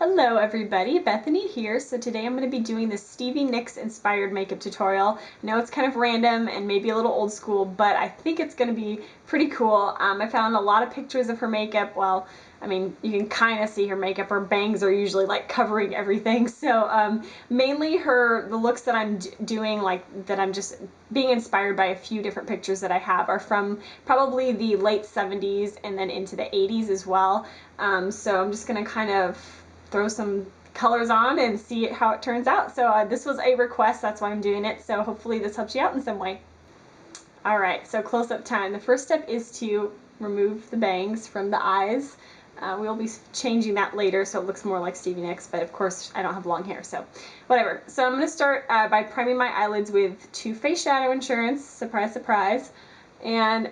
Hello everybody, Bethany here. So today I'm going to be doing this Stevie Nicks inspired makeup tutorial. I know it's kind of random and maybe a little old school, but I think it's going to be pretty cool. I found a lot of pictures of her makeup. Well, I mean, you can kind of see her makeup. Her bangs are usually like covering everything. So mainly the looks that I'm doing, like that I'm just being inspired by a few different pictures that I have are from probably the late 70s and then into the 80s as well. So I'm just going to kind of throw some colors on and see how it turns out. So this was a request, that's why I'm doing it. So hopefully this helps you out in some way. Alright, so close-up time. The first step is to remove the bangs from the eyes. We'll be changing that later so it looks more like Stevie Nicks, but of course I don't have long hair, so whatever. So I'm going to start by priming my eyelids with Too Faced Shadow Insurance, surprise, surprise. And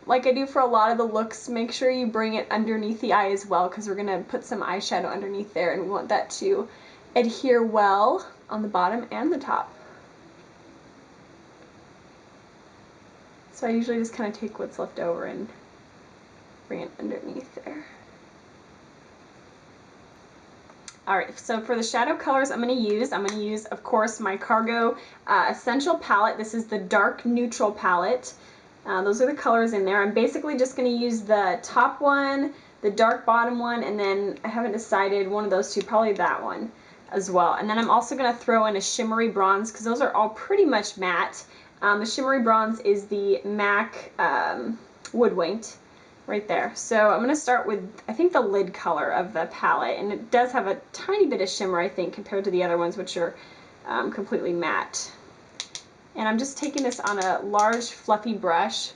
like I do for a lot of the looks, make sure you bring it underneath the eye as well, because we're going to put some eyeshadow underneath there and we want that to adhere well on the bottom and the top. So I usually just kind of take what's left over and bring it underneath there. Alright, so for the shadow colors I'm going to use, of course, my Cargo Essential palette. This is the dark neutral palette. Those are the colors in there. I'm basically just going to use the top one, the dark bottom one, and then I haven't decided, one of those two, probably that one as well. And then I'm also going to throw in a shimmery bronze because those are all pretty much matte. The shimmery bronze is the MAC Woodwinked right there. So I'm going to start with, I think, the lid color of the palette, and it does have a tiny bit of shimmer, I think, compared to the other ones, which are completely matte. And I'm just taking this on a large fluffy brush,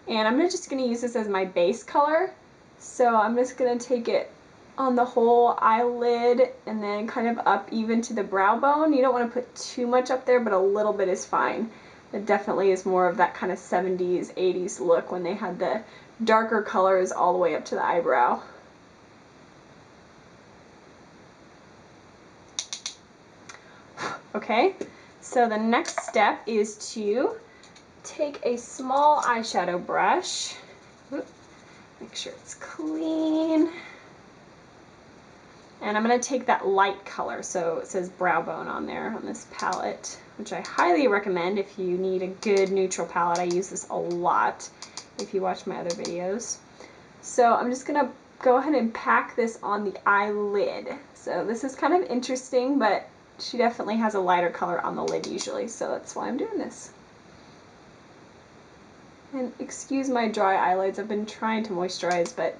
and I'm just going to use this as my base color. So I'm just going to take it on the whole eyelid and then kind of up even to the brow bone. You don't want to put too much up there, but a little bit is fine. It definitely is more of that kind of 70s, 80s look when they had the darker colors all the way up to the eyebrow. Okay, so the next step is to take a small eyeshadow brush. Make sure it's clean. And I'm going to take that light color, so it says brow bone on there on this palette, which I highly recommend if you need a good neutral palette. I use this a lot if you watch my other videos. So I'm just going to go ahead and pack this on the eyelid. So this is kind of interesting, but she definitely has a lighter color on the lid usually, so that's why I'm doing this. And excuse my dry eyelids, I've been trying to moisturize, but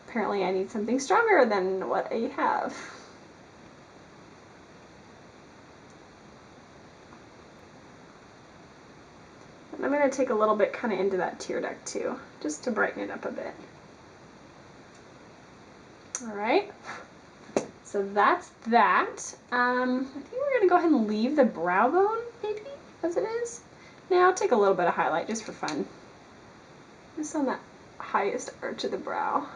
apparently I need something stronger than what I have. And I'm going to take a little bit kind of into that tear duct too, just to brighten it up a bit. Alright, so that's that. I think we're going to go ahead and leave the brow bone, maybe, as it is. Now I'll take a little bit of highlight just for fun. Just on that highest arch of the brow.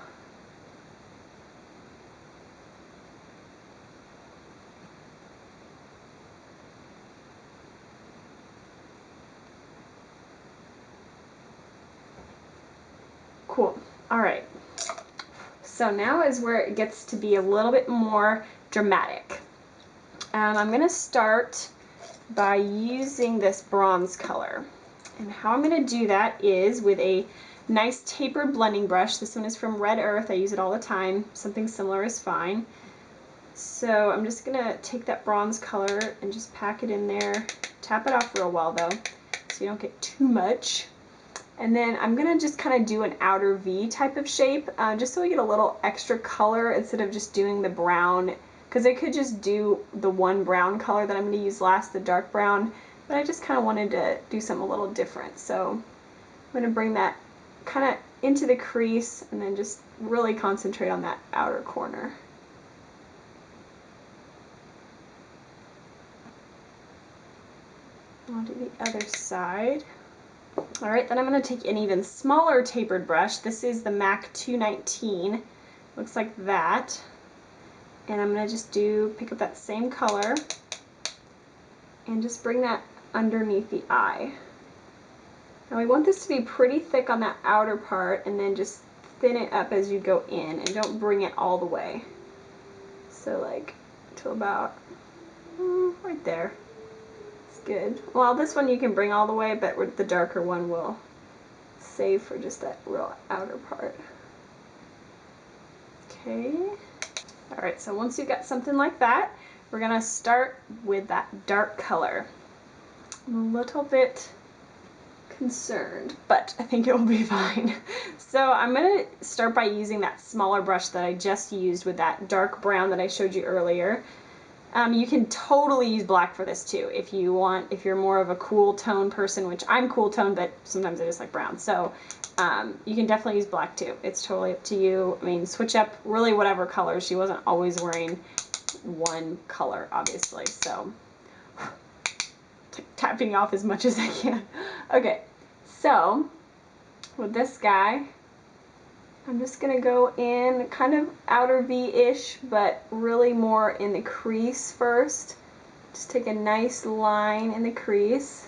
Cool. Alright. So now is where it gets to be a little bit more dramatic. I'm going to start by using this bronze color. And how I'm going to do that is with a nice tapered blending brush. This one is from Red Earth. I use it all the time. Something similar is fine. So I'm just going to take that bronze color and just pack it in there. Tap it off real well though, so you don't get too much. And then I'm going to just kind of do an outer V type of shape, just so we get a little extra color instead of just doing the brown, because I could just do the one brown color that I'm going to use last, the dark brown, but I just kind of wanted to do something a little different. So I'm going to bring that kind of into the crease and then just really concentrate on that outer corner. I'll do the other side. Alright, then I'm going to take an even smaller tapered brush. This is the MAC 219. Looks like that. And I'm going to just pick up that same color and just bring that underneath the eye. Now we want this to be pretty thick on that outer part and then just thin it up as you go in and don't bring it all the way. So like to about right there. It's good. Well, this one you can bring all the way, but with the darker one will save for just that real outer part. Okay. All right, so once you've got something like that, we're gonna start with that dark color. I'm a little bit concerned, but I think it will be fine. So I'm gonna start by using that smaller brush that I just used with that dark brown that I showed you earlier. You can totally use black for this too if you want, if you're more of a cool tone person, which I'm cool tone, but sometimes I just like brown. So you can definitely use black too. It's totally up to you. I mean, switch up really whatever color. She wasn't always wearing one color, obviously, so tapping off as much as I can. Okay, so with this guy, I'm just gonna go in kind of outer V-ish, but really more in the crease first. Just take a nice line in the crease.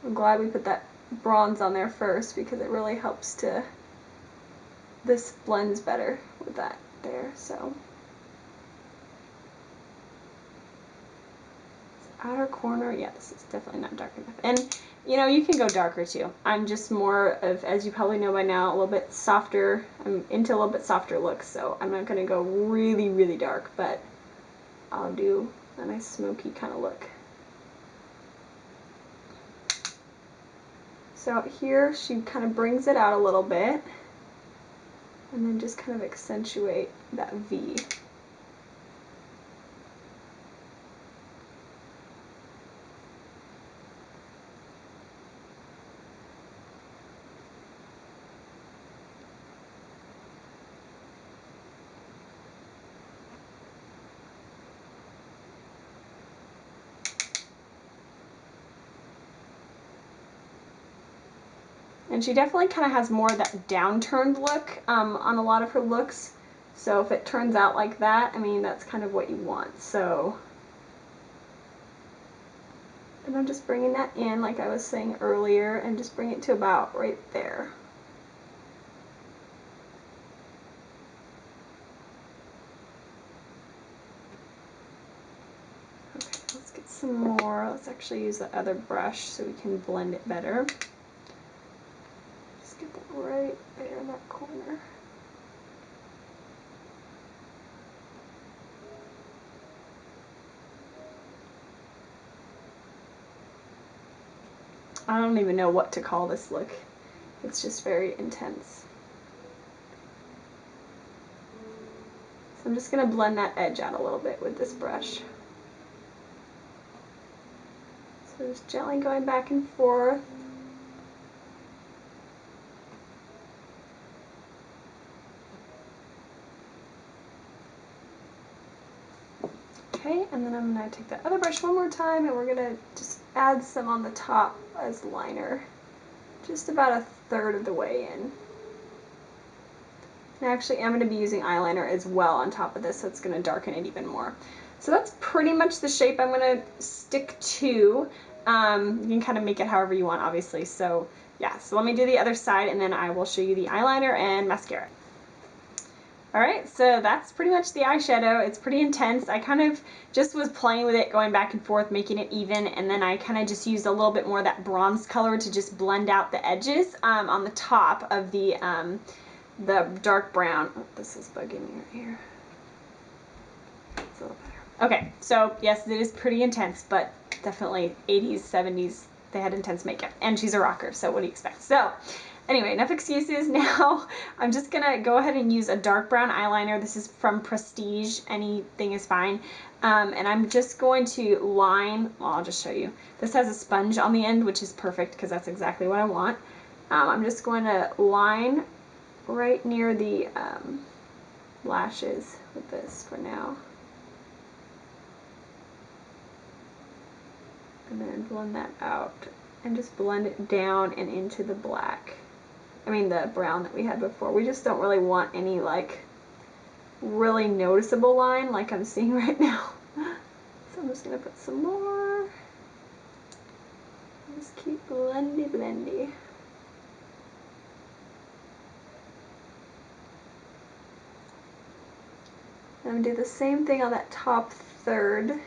I'm glad we put that bronze on there first because it really helps to, this blends better with that there, so. Outer corner, yeah, this is definitely not dark enough. And you know, you can go darker too. I'm just more of, as you probably know by now, a little bit softer. I'm into a little bit softer looks, so I'm not gonna go really, really dark, but I'll do a nice smoky kind of look. So here she kind of brings it out a little bit and then just kind of accentuate that V. And she definitely kind of has more of that downturned look on a lot of her looks. So if it turns out like that, I mean, that's kind of what you want. So, and I'm just bringing that in like I was saying earlier and just bring it to about right there. Okay, let's get some more. Let's actually use the other brush so we can blend it better. Just get that right there in that corner. I don't even know what to call this look. It's just very intense. So I'm just going to blend that edge out a little bit with this brush. So just gently going back and forth. Okay, and then I'm going to take the other brush one more time and we're going to just add some on the top as liner. Just about a third of the way in. And actually I'm going to be using eyeliner as well on top of this, so it's going to darken it even more. So that's pretty much the shape I'm going to stick to. You can kind of make it however you want, obviously. So yeah, so let me do the other side and then I will show you the eyeliner and mascara. Alright, so that's pretty much the eyeshadow. It's pretty intense. I kind of just was playing with it, going back and forth, making it even, and then I kind of just used a little bit more of that bronze color to just blend out the edges on the top of the dark brown. Oh, this is bugging me right here. It's a little better. Okay, so yes, it is pretty intense, but definitely 80s, 70s, they had intense makeup. And she's a rocker, so what do you expect? So anyway, enough excuses. Now I'm just gonna go ahead and use a dark brown eyeliner. This is from Prestige. Anything is fine. And I'm just going to line, well, I'll just show you. This has a sponge on the end, which is perfect because that's exactly what I want. I'm just going to line right near the lashes with this for now. And then blend that out and just blend it down and into the black. I mean the brown that we had before. We just don't really want any like really noticeable line like I'm seeing right now. So I'm just going to put some more. Just keep blendy blendy. I'm going to do the same thing on that top third. Yeah,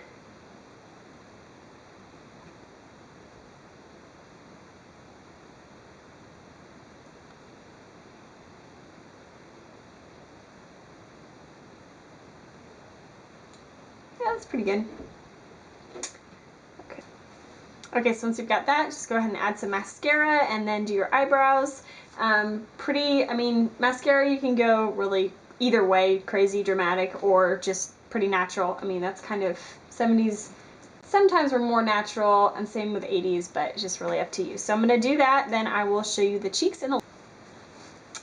that's pretty good. Okay. Okay, so once you've got that, just go ahead and add some mascara and then do your eyebrows. I mean, mascara you can go really either way, crazy, dramatic, or just pretty natural. I mean, that's kind of 70s. Sometimes we're more natural, and same with 80s, but it's just really up to you. So I'm going to do that, then I will show you the cheeks in a...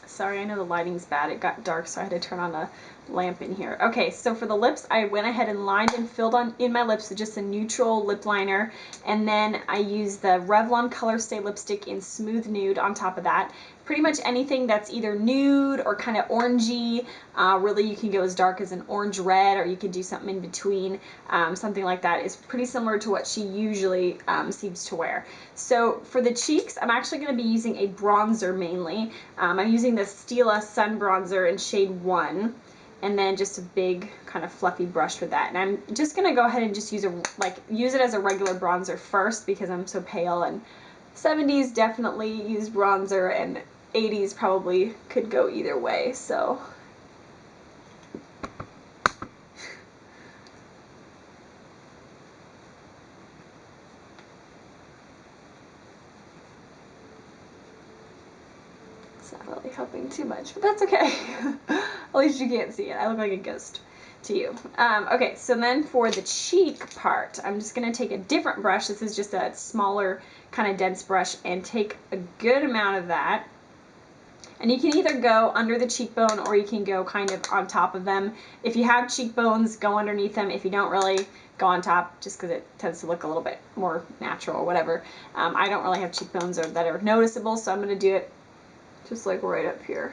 Sorry, I know the lighting's bad. It got dark, so I had to turn on a lamp in here. Okay, so for the lips, I went ahead and lined and filled on in my lips with just a neutral lip liner, and then I used the Revlon Colorstay lipstick in Smooth Nude on top of that. Pretty much anything that's either nude or kind of orangey. Really, you can go as dark as an orange red, or you could do something in between. Something like that is pretty similar to what she usually seems to wear. So for the cheeks, I'm actually going to be using a bronzer mainly. I'm using the Stila Sun bronzer in shade 1. And then just a big kind of fluffy brush with that. And I'm just going to go ahead and just use it as a regular bronzer first because I'm so pale, and 70s definitely use bronzer and 80s probably could go either way. So it's not really helping too much, but that's okay. At least you can't see it. I look like a ghost to you. Okay, so then for the cheek part, I'm just going to take a different brush. This is just a smaller kind of dense brush, and take a good amount of that. And you can either go under the cheekbone or you can go kind of on top of them. If you have cheekbones, go underneath them. If you don't, really go on top, just because it tends to look a little bit more natural or whatever. I don't really have cheekbones that are noticeable, so I'm going to do it just like right up here.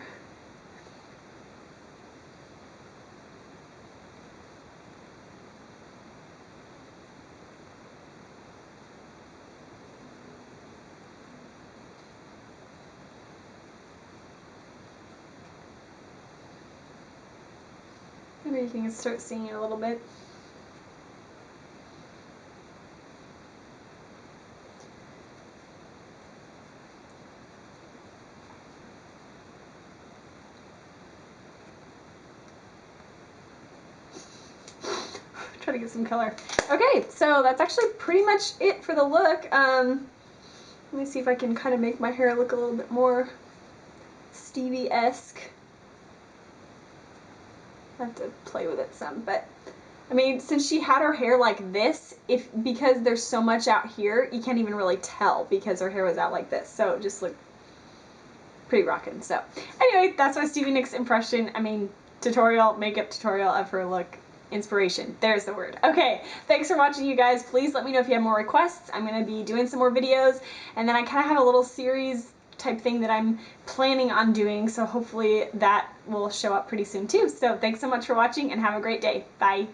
Maybe you can start seeing it a little bit. Try to get some color. Okay, so that's actually pretty much it for the look. Let me see if I can kind of make my hair look a little bit more Stevie-esque. I have to play with it some, but I mean, since she had her hair like this, because there's so much out here, you can't even really tell because her hair was out like this. So it just looked pretty rockin'. So anyway, that's my Stevie Nicks impression. I mean, makeup tutorial of her look. Inspiration. There's the word. Okay, thanks for watching, you guys. Please let me know if you have more requests. I'm going to be doing some more videos, and then I kind of have a little series type thing that I'm planning on doing, so hopefully that will show up pretty soon too. So thanks so much for watching, and have a great day. Bye.